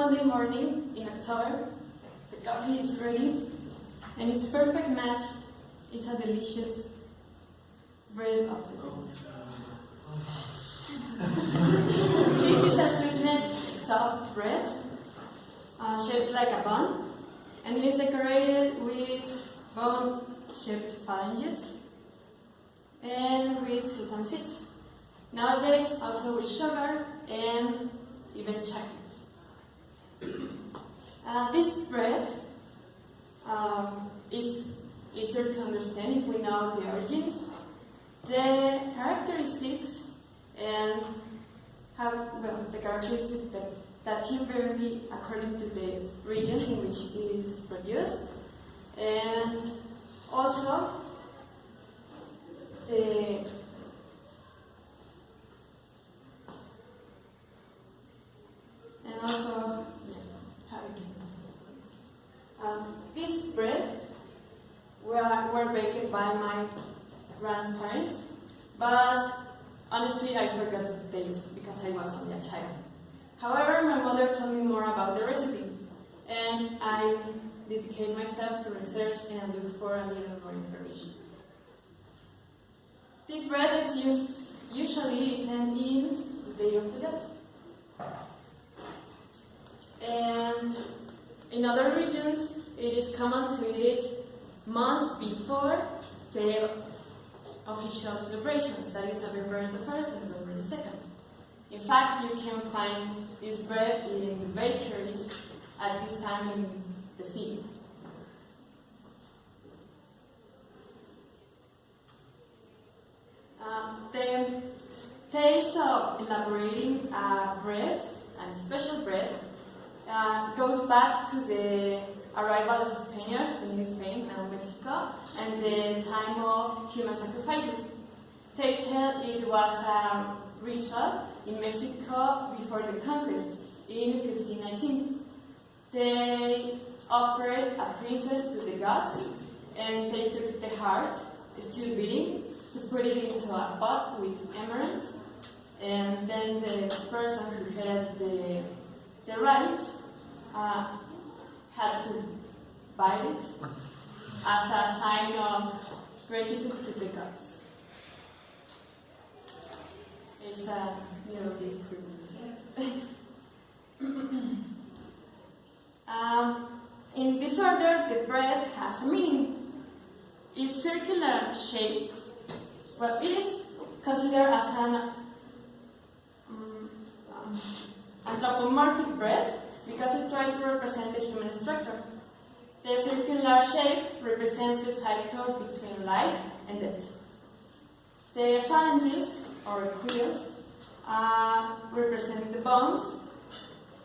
Monday morning in October. The coffee is ready, and its perfect match is a delicious bread of the day. This is a sweetened, soft bread shaped like a bun, and it is decorated with bone-shaped phalanges and with sesame seeds. Nowadays, also with sugar and even chocolate. This bread is easier to understand if we know the origins, the characteristics, and the characteristics that can vary according to the region in which it is produced, and also this bread were baked by my grandparents, but honestly I forgot the taste because I was only a child. However, my mother told me more about the recipe, and I dedicate myself to research and look for a little more information. This bread is usually eaten in the Day of the Dead. And in other regions, it is common to eat it months before the official celebrations, that is November the 1st and November the 2nd. In fact, you can find this bread in the bakeries at this time in the city. The taste of elaborating bread, and special bread, goes back to the arrival of Spaniards to New Spain and Mexico and the time of human sacrifices. They tell it was a ritual in Mexico before the conquest in 1519. They offered a princess to the gods, and they took the heart, still beating, to put it into a pot with amaranth, and then the person who had the right had to bite it as a sign of gratitude to the gods. It's a little bit creepy. In this order, the bread has a meaning. Its circular shape, well, it is considered as an anthropomorphic bread because it tries to represent the human structure. The circular shape represents the cycle between life and death. The phalanges, or quills, represent the bones,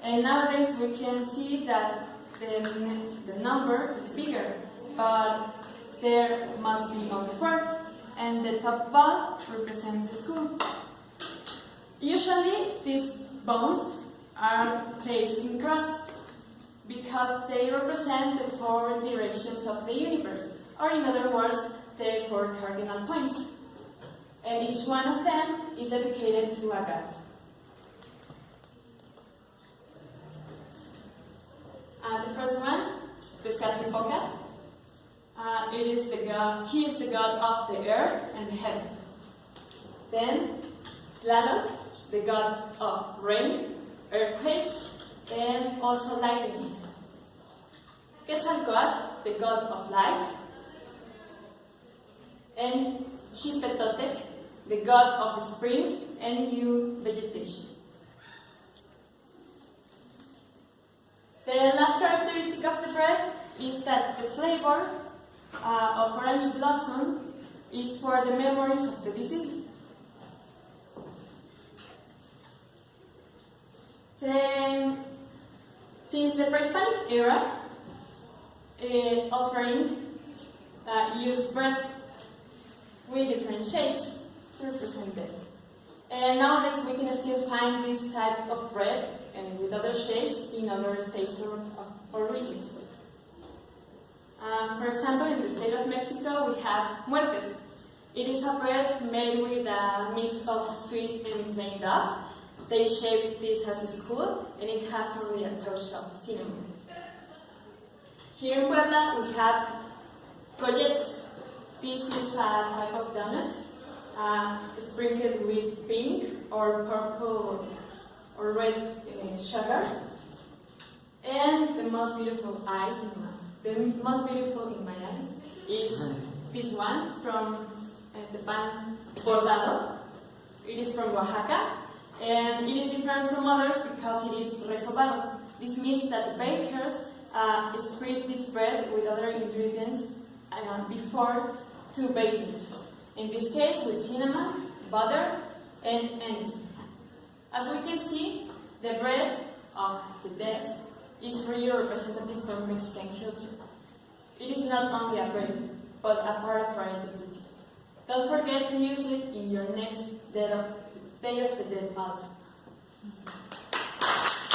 and nowadays we can see that the number is bigger, but there must be only 4, and the top ball represents the skull. Usually, these bones are placed in cross because they represent the 4 directions of the universe, or in other words, the 4 cardinal points. And each one of them is dedicated to a god. The first one, Tezcatlipoca. He is the god of the earth and the heaven. Then, Tlaloc, the god of rain, earthquakes, and also lightning. Quetzalcoatl, the god of life, and Xipetotec, the god of spring and new vegetation. The last characteristic of the bread is that the flavor of orange blossom is for the memories of the deceased. Since the pre-Hispanic era, offering used bread with different shapes to represent it. And nowadays we can still find this type of bread and with other shapes in other states or regions. For example, in the state of Mexico we have muertes. It is a bread made with a mix of sweet and plain dough They shaped this as a school, and it has only a touch of cinnamon. Here in Puebla, we have colletes. This is a type of donut, sprinkled with pink or purple or red sugar. And the most beautiful in my eyes is this one from the pan bordado. It is from Oaxaca, and it is different from others because it is resobado. This means that the bakers spread this bread with other ingredients before to baking it. In this case, with cinnamon, butter, and anise. As we can see, the bread of the dead is really representative for Mexican culture. It is not only a bread, but a part of our identity. Don't forget to use it in your next Day of the Dead altar.